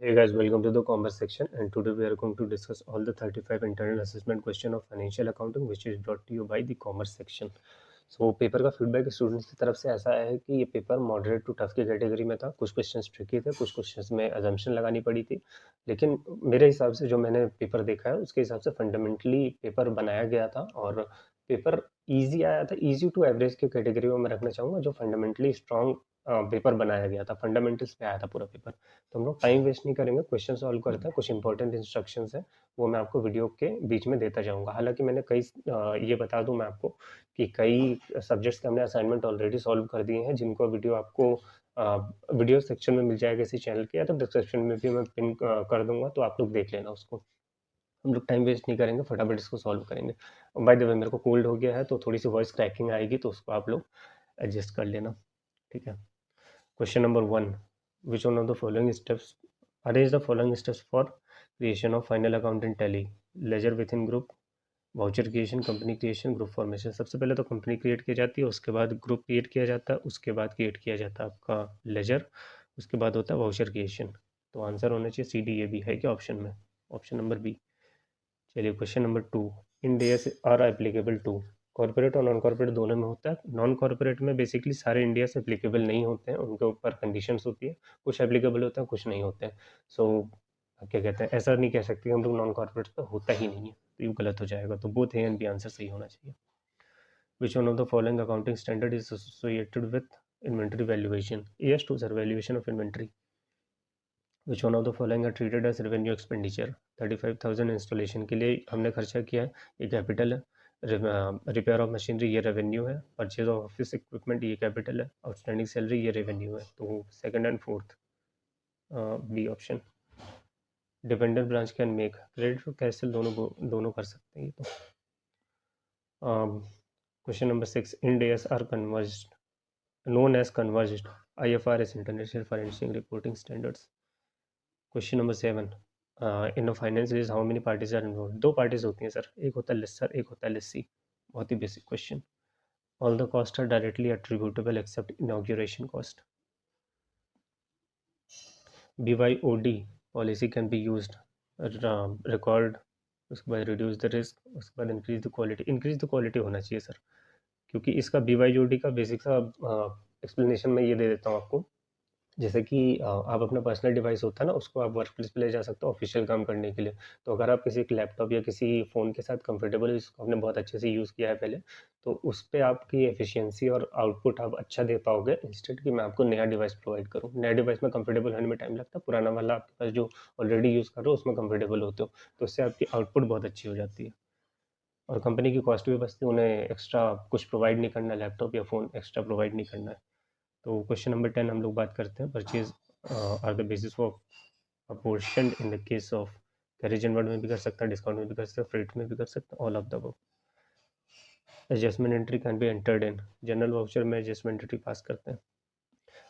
Hey guys, welcome to the commerce section, and today we are going to discuss all the 35 internal assessment question of financial accounting which is brought to you by the commerce section. So paper का feedback students की तरफ से ऐसा आया है कि ये paper moderate to tough की कैटेगरी में था। कुछ क्वेश्चंस ट्रिकी थे, कुछ क्वेश्चंस में अजम्पशन लगानी पड़ी थी, लेकिन मेरे हिसाब से जो मैंने पेपर देखा है उसके हिसाब से फंडामेंटली पेपर बनाया गया था और पेपर इजी आया था। इजी टू एवरेज की कैटेगरी में मैं रखना चाहूँगा। जो फंडामेंटली स्ट्रॉन्ग पेपर बनाया गया था, फंडामेंटल्स पे आया था पूरा पेपर। तो हम लोग टाइम वेस्ट नहीं करेंगे, क्वेश्चन सॉल्व करते हैं। कुछ इंपॉर्टेंट इंस्ट्रक्शंस हैं, वो मैं आपको वीडियो के बीच में देता जाऊंगा। हालांकि मैंने ये बता दूं मैं आपको कि कई सब्जेक्ट्स के हमने असाइनमेंट ऑलरेडी सॉल्व कर दिए हैं, जिनको वीडियो आपको वीडियो सेक्शन में मिल जाएगा इसी चैनल के, या तो डिस्क्रिप्शन में भी मैं पिन कर दूंगा, तो आप लोग देख लेना उसको। हम लोग टाइम वेस्ट नहीं करेंगे, फटाफट इसको सॉल्व करेंगे। बाय द वे, मेरे को कोल्ड हो गया है तो थोड़ी सी वॉइस क्रैकिंग आएगी, तो उसको आप लोग एडजस्ट कर लेना, ठीक है। Question number 1, which one of the following steps arrange the following steps for creation of final account in tally? Ledger with in group, voucher creation, company creation, group formation. सबसे पहले तो कंपनी क्रिएट की जाती है, उसके बाद group create किया जाता है, उसके बाद क्रिएट किया जाता है आपका लेजर, उसके बाद होता है वाउचर क्रिएशन। तो आंसर होना चाहिए सी डी। ए बी है क्या ऑप्शन में? Option number B. चलिए question number 2, Ind AS are applicable to? Corporate और नॉन कॉर्पोरेट दोनों में होता है। नॉन कॉर्पोरेट में बेसिकली सारे इंडिया से एप्लीकेबल नहीं होते हैं, उनके ऊपर कंडीशंस होती है। कुछ एप्लीकेबल होते हैं, कुछ नहीं होते हैं। सो क्या कहते हैं, ऐसा नहीं कह सकते हम लोग नॉन कॉर्पोरेट पे होता ही नहीं है, तो ये गलत हो जाएगा। तो both A and B answer सही होना चाहिए। Which one of the following accounting standard is associated with inventory valuation? Yes two sir, valuation of inventory. Which one of the following are treated as revenue expenditure? 35,000 installation के लिए हमने खर्चा किया है, ये कैपिटल है। रिपेयर ऑफ मशीनरी ये revenue है। परचेज ऑफ ऑफिस इक्विपमेंट ये कैपिटल है। आउटस्टैंडिंग सैलरी ये रेवेन्यू है। तो second and fourth, B option. Dependent branch can make credit और कैश सेल, दोनों कर सकते हैं ये तो। Question number 6, Ind AS are converged known as converged IFRS International Financial Reporting Standards. Question number 7, in finance is how many parties are involve? दो parties होती हैं सर, एक होता है लिस्टर, एक होता है लिस्सी। बहुत ही basic question. All the cost are directly attributable except inauguration cost. BYOD policy can be used, record, उसके बाद रिड्यूस द रिस्क, उसके बाद increase the quality. Increase the quality होना चाहिए सर, क्योंकि इसका BYOD का बेसिक सा एक्सप्लेनेशन मैं ये दे देता हूँ आपको। जैसे कि आप अपना पर्सनल डिवाइस होता है ना, उसको आप वर्क प्लेस पे ले जा सकते हो ऑफिशियल काम करने के लिए। तो अगर आप किसी लैपटॉप या किसी फ़ोन के साथ कंफर्टेबल हो, इसको आपने बहुत अच्छे से यूज़ किया है पहले, तो उस पे आपकी एफिशिएंसी और आउटपुट आप अच्छा दे पाओगे, इंस्टेड कि मैं आपको नया डिवाइस प्रोवाइड करूँ। नया डिवाइस में कंफर्टेबल होने में टाइम लगता है, पुराना वाला आपके पास जो ऑलरेडी यूज़ कर रहे हो उसमें कंफर्टेबल होते हो, तो उससे आपकी आउटपुट बहुत अच्छी हो जाती है और कंपनी की कॉस्ट भी बचती है। उन्हें एक्स्ट्रा कुछ प्रोवाइड नहीं करना, लैपटॉप या फ़ोन एक्स्ट्रा प्रोवाइड नहीं करना है। तो क्वेश्चन नंबर 10 हम लोग बात करते हैं। Purchase are the basis for apportion in the case of, carriage inward में भी कर सकता है, डिस्काउंट में भी कर सकता है, फ्रेट में भी कर सकता है, all of the above. Adjustment entry can be entered in, general voucher में एडजस्टमेंट एंट्री पास करते हैं।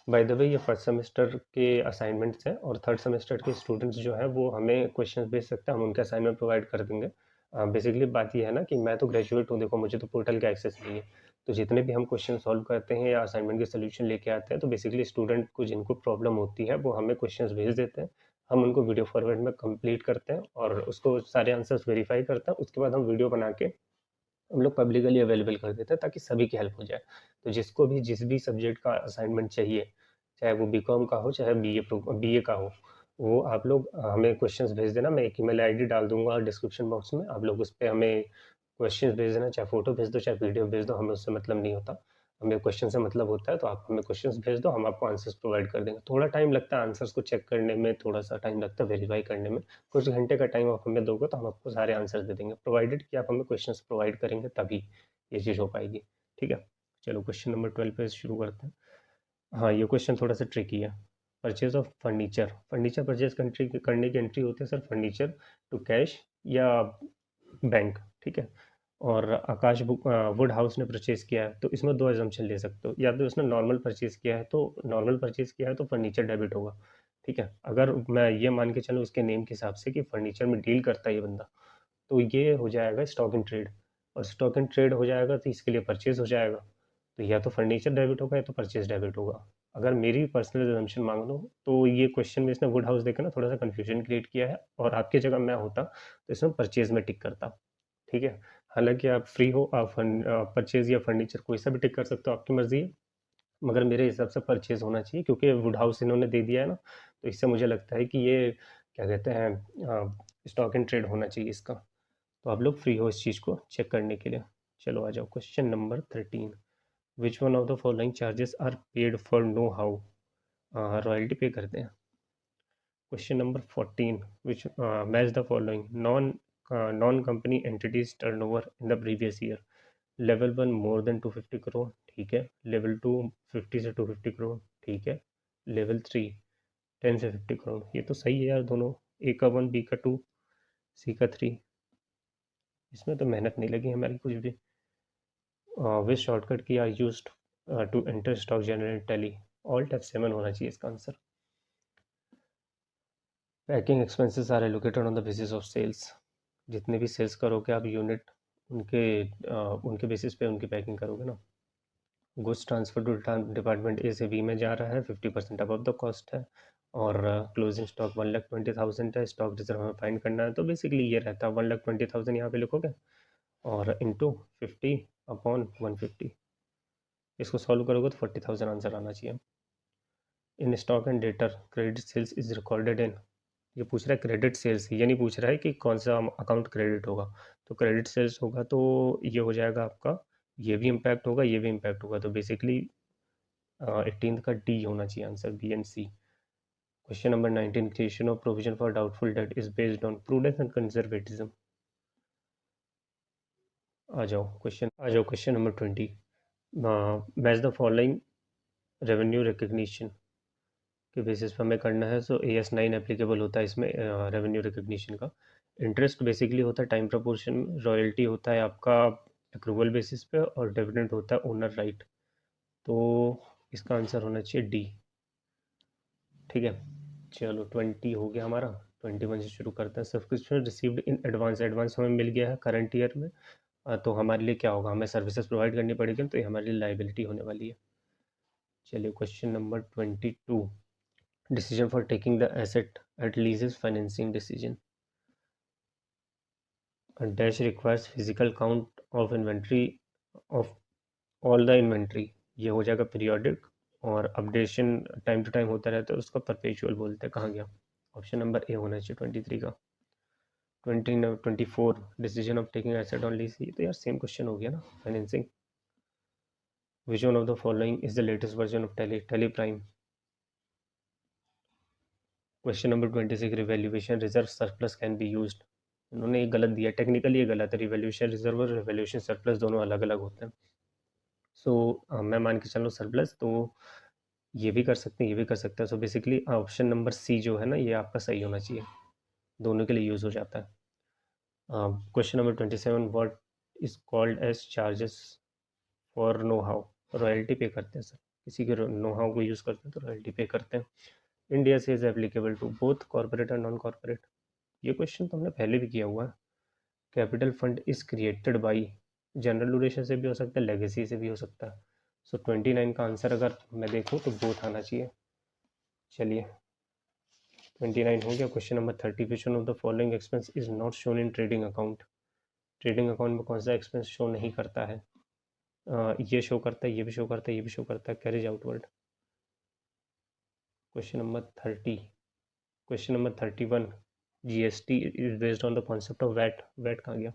बाय द वे, ये फर्स्ट सेमेस्टर के असाइनमेंट्स हैं और थर्ड सेमेस्टर के स्टूडेंट्स जो हैं वो हमें क्वेश्चन भेज सकते हैं, हम उनके असाइनमेंट प्रोवाइड कर देंगे। बेसिकली बात ये है ना कि मैं तो ग्रेजुएट हूँ, देखो मुझे तो पोर्टल का एक्सेस नहीं है, तो जितने भी हम क्वेश्चन सॉल्व करते हैं या असाइनमेंट के सोल्यूशन लेके आते हैं, तो बेसिकली स्टूडेंट को जिनको प्रॉब्लम होती है वो हमें क्वेश्चन भेज देते हैं, हम उनको वीडियो फॉरवर्ड में कंप्लीट करते हैं और उसको सारे आंसर्स वेरीफाई करते हैं। उसके बाद हम वीडियो बना के हम लोग पब्लिकली अवेलेबल कर देते हैं ताकि सभी की हेल्प हो जाए। तो जिसको भी जिस भी सब्जेक्ट का असाइनमेंट चाहिए, चाहे वो बीकॉम का हो चाहे बीए का हो, वो आप लोग हमें क्वेश्चंस भेज देना। मैं एक ईमेल आईडी डाल दूंगा डिस्क्रिप्शन बॉक्स में, आप लोग उस पर हमें क्वेश्चंस भेज देना, चाहे फोटो भेज दो चाहे वीडियो भेज दो, हमें उससे मतलब नहीं होता। हमें क्वेश्चन से मतलब होता है, तो आप हमें क्वेश्चंस भेज दो, हम आपको आंसर्स प्रोवाइड कर देंगे। थोड़ा टाइम लगता है आंसर्स को चेक करने में, थोड़ा सा टाइम लगता है वेरीफाई करने में। कुछ घंटे का टाइम आप हमें दोगे तो हम आपको सारे आंसर्स दे देंगे, प्रोवाइडेड कि आप हमें क्वेश्चंस प्रोवाइड करेंगे, तभी ये चीज़ हो पाएगी, ठीक है। चलो क्वेश्चन नंबर 12 पे शुरू करते हैं। हाँ, ये क्वेश्चन थोड़ा सा ट्रिकी है। Purchase of furniture, furniture purchase करने की एंट्री होती है सर, फर्नीचर टू कैश या बैंक, ठीक है। और आकाश वुड हाउस ने परचेज किया है, तो इसमें दो एजम्पशन ले सकते हो, या तो उसने नॉर्मल परचेज किया है, तो नॉर्मल परचेज किया है तो फर्नीचर डेबिट होगा, ठीक है। अगर मैं ये मान के चलूँ उसके नेम के हिसाब से कि फर्नीचर में डील करता है ये बंदा, तो ये हो जाएगा स्टॉक इन ट्रेड, और स्टॉक इन ट्रेड हो जाएगा तो इसके लिए परचेज हो जाएगा। तो या तो फर्नीचर डेबिट होगा या तो परचेज डेबिट होगा। अगर मेरी पर्सनल assumption मांग लो तो ये क्वेश्चन में इसने वुड हाउस देकर ना थोड़ा सा कन्फ्यूजन क्रिएट किया है, और आपकी जगह मैं होता तो इसमें परचेज में टिक करता। ठीक है, हालांकि आप फ्री हो, आप परचेज या फर्नीचर कोई सा भी टिक कर सकते हो, आपकी मर्जी है, मगर मेरे हिसाब से परचेज होना चाहिए, क्योंकि वुड हाउस इन्होंने दे दिया है ना, तो इससे मुझे लगता है कि ये क्या कहते हैं, स्टॉक एंड ट्रेड होना चाहिए इसका। तो आप लोग फ्री हो इस चीज़ को चेक करने के लिए। चलो आ जाओ question number 13। Which one of the following charges are paid for know how? Royalty pay करते हैं। Question number 14, which match the following non company entities turnover in the previous year. Level 1 more than 250 crore, ठीक है। Level 2 50 से 250 करोड़, ठीक है। Level 3 10 से 50 करोड़। ये तो सही है यार दोनों, ए का 1, बी का 2, सी का 3। इसमें तो मेहनत नहीं लगी हमारी कुछ भी। Which shortcut key are used to enter stock generate Tally? Alt F7 होना चाहिए इसका answer. Packing expenses are allocated on the basis of sales. जितने भी सेल्स करोगे आप यूनिट, उनके उनके बेसिस पे उनकी पैकिंग करोगे ना। Goods transfer to department A से बी में जा रहा है, 50% अबव द कॉस्ट है, और क्लोजिंग स्टॉक 1,20,000 है। स्टॉक रिजर्व हमें फाइंड करना है, तो बेसिकली ये रहता है 1,20,000 यहाँ पे लिखोगे, और इंटू 50/150। इसको सॉल्व करोगे तो 40,000 आंसर आना चाहिए। In stock and debtor credit sales is recorded in. ये पूछ रहा है क्रेडिट सेल्स, ये नहीं पूछ रहा है कि कौन सा अकाउंट क्रेडिट होगा। तो क्रेडिट सेल्स होगा तो ये हो जाएगा आपका, ये भी इम्पैक्ट होगा, ये भी इम्पैक्ट होगा, तो बेसिकली 18 का डी होना चाहिए answer, B and C. Question number 19, creation of provision for doubtful debt is based on prudence and conservatism. आ जाओ question number 20। Match the following revenue recognition के बेसिस पे हमें करना है। सो AS9 एप्लीकेबल होता है इसमें रेवेन्यू रिकग्निशन का। इंटरेस्ट बेसिकली होता है टाइम प्रपोर्शन में, रॉयल्टी होता है आपका अक्रूवल बेसिस पे, और डिविडेंड होता है ओनर राइट। तो इसका आंसर होना चाहिए डी। ठीक है, चलो 20 हो गया हमारा। 21 से शुरू करते हैं। Subscription received in advance, advance हमें मिल गया है करंट ईयर में। तो हमारे लिए क्या होगा, हमें सर्विसेज प्रोवाइड करनी पड़ेगी, तो ये हमारे लिए लाइबिलिटी होने वाली है। चलिए question number 22, decision for taking the asset eight लीजेस financing decision. Dash requires physical count of inventory of all the inventory. ये हो जाएगा पीरियोडिक, और अपडेशन टाइम टू टाइम होता रहता है, उसको परपेचुअल बोलते हैं। कहाँ गया, ऑप्शन नंबर ए होना चाहिए 23 का। 24, decision of taking asset on lease. ये तो यार सेम क्वेश्चन हो गया ना, financing. Which one of the following is the latest version of tally? Tally prime. Question number 26, revaluation reserve surplus can be used. इन्होंने एक गलत दिया, टेक्निकली ये गलत है। रिवैल्यूएशन रिजर्व और रिवैल्यूएशन सरप्लस दोनों अलग अलग होते हैं। सो मैं मान के चलो सरप्लस, तो ये भी कर सकते हैं, ये भी कर सकते हैं। So basically option number C जो है ना, ये आपका सही होना चाहिए, दोनों के लिए यूज़ हो जाता है। Question number 27, what is called as charges for know how? Royalty pay करते हैं सर, किसी के नो हाउ को यूज़ करते हैं तो रॉयल्टी पे करते हैं। इंडिया से is applicable to both corporate and non corporate. ये क्वेश्चन तो हमने पहले भी किया हुआ है। Capital fund is created by, general duration से भी हो सकता है, लेगेसी से भी हो सकता है। सो 29 का आंसर अगर मैं देखूँ तो बोथ आना चाहिए। चलिए 29 हो गया। Question number 30, which one of the following expense is not shown in trading account? Trading account में कौन सा एक्सपेंस शो नहीं करता है? ये शो करता है, ये भी शो करता है, ये भी शो करता है, carriage outward. Question number 30, question number 31, GST is based on the concept of VAT. VAT कहाँ गया,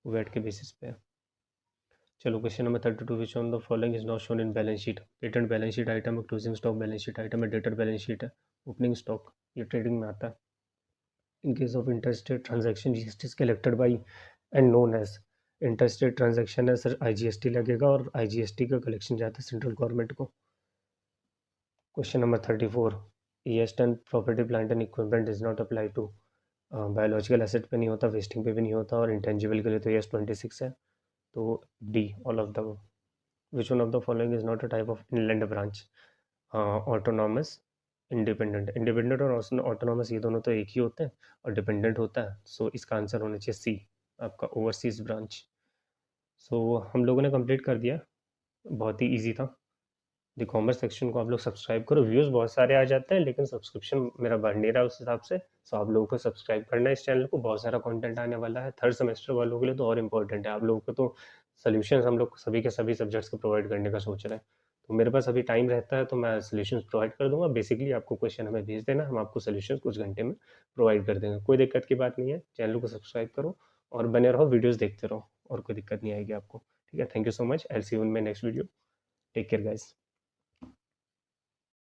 वैट के बेसिस पे है। चलो question number 32, which on the following is not shown in balance sheet? Patent balance sheet item है, closing stock balance sheet item है, debtor balance sheet है, opening stock, ये ट्रेडिंग में आता है। In case of interstate transaction, GST is collected by and known as. Interstate transaction है sir, IGST लगेगा, और IGST का कलेक्शन जाता है सेंट्रल गवर्नमेंट को। Question number 34, ES10 property plant and equipment is not apply to. Biological asset पे नहीं होता, वेस्टिंग पे भी नहीं होता, और इंटेंजिबल के लिए तो ES26 है। तो D, all of the. Which one of the following is not a type of inland branch? Autonomous, independent. Independent और ऑटोनॉमस ये दोनों तो एक ही होते हैं, और डिपेंडेंट होता है। सो इसका आंसर होना चाहिए सी, आपका ओवरसीज ब्रांच। सो हम लोगों ने कंप्लीट कर दिया, बहुत ही ईजी था। द कॉमर्स सेक्शन को आप लोग सब्सक्राइब करो। व्यूज़ बहुत सारे आ जाते हैं लेकिन सब्सक्रिप्शन मेरा बढ़ नहीं रहा उस हिसाब से। सो आप लोगों को सब्सक्राइब करना है इस चैनल को, बहुत सारा कंटेंट आने वाला है। थर्ड सेमेस्टर वालों के लिए तो और इम्पोर्टेंट है, आप लोगों को तो सोल्यूशंस हम लोग सभी के सभी सब्जेक्ट्स को प्रोवाइड करने का सोच रहे हैं। तो मेरे पास अभी टाइम रहता है तो मैं सोल्यूशंस प्रोवाइड कर दूंगा। बेसिकली आपको क्वेश्चन हमें भेज देना, हम आपको सोल्यूशंस कुछ घंटे में प्रोवाइड कर देंगे। कोई दिक्कत की बात नहीं है, चैनल को सब्सक्राइब करो और बने रहो, वीडियोस देखते रहो और कोई दिक्कत नहीं आएगी आपको। ठीक है, thank you so much, I will see you in my next video. Take care guys.